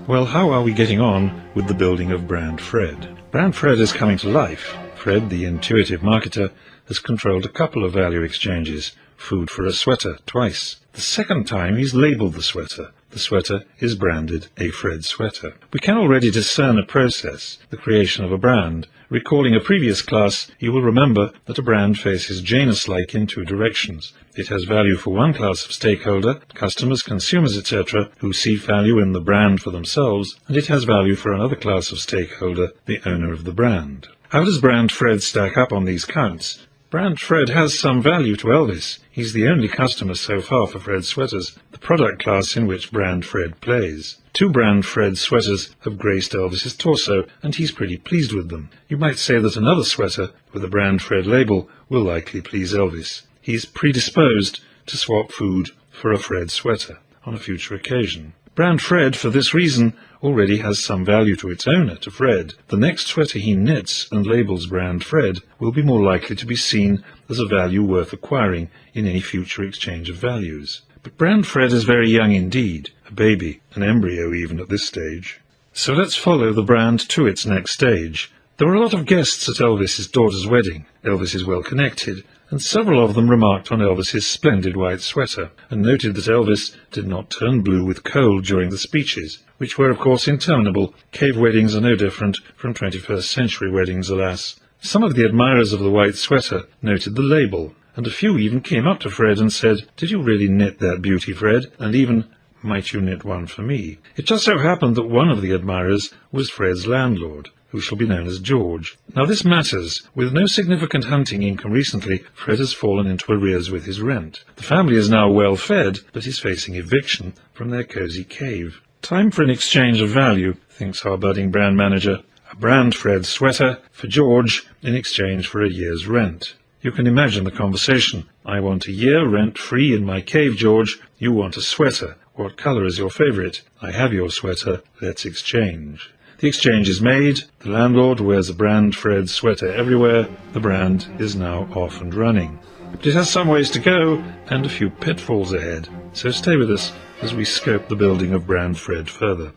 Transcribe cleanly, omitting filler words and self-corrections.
Well, how are we getting on with the building of Brand Fred? Brand Fred is coming to life. Fred, the intuitive marketer, has controlled a couple of value exchanges. Food for a sweater, twice. The second time he's labelled the sweater. The sweater is branded a Fred sweater. We can already discern a process, the creation of a brand. Recalling a previous class, you will remember that a brand faces Janus-like in two directions. It has value for one class of stakeholder, customers, consumers, etc., who see value in the brand for themselves, and it has value for another class of stakeholder, the owner of the brand. How does Brand Fred stack up on these counts? Brand Fred has some value to Elvis. He's the only customer so far for Fred sweaters, the product class in which Brand Fred plays. 2 Brand Fred sweaters have graced Elvis's torso, and he's pretty pleased with them. You might say that another sweater with a Brand Fred label will likely please Elvis. He's predisposed to swap food for a Fred sweater on a future occasion. Brand Fred, for this reason, already has some value to its owner, to Fred. The next sweater he knits and labels Brand Fred will be more likely to be seen as a value worth acquiring in any future exchange of values. But Brand Fred is very young indeed, a baby, an embryo even at this stage. So let's follow the brand to its next stage. There were a lot of guests at Elvis's daughter's wedding. Elvis is well connected, and several of them remarked on Elvis's splendid white sweater, and noted that Elvis did not turn blue with cold during the speeches, which were of course interminable. Cave weddings are no different from 21st century weddings, alas. Some of the admirers of the white sweater noted the label, and a few even came up to Fred and said, "Did you really knit that beauty, Fred? And even, might you knit one for me?" It just so happened that one of the admirers was Fred's landlord, who shall be known as George. Now this matters. With no significant hunting income recently, Fred has fallen into arrears with his rent. The family is now well fed, but is facing eviction from their cosy cave. Time for an exchange of value, thinks our budding brand manager. A Brand Fred sweater for George in exchange for a year's rent. You can imagine the conversation. I want a year rent-free in my cave, George. You want a sweater. What colour is your favourite? I have your sweater. Let's exchange. The exchange is made. The landlord wears a Brand Fred sweater everywhere. The brand is now off and running. But it has some ways to go and a few pitfalls ahead. So stay with us as we scope the building of Brand Fred further.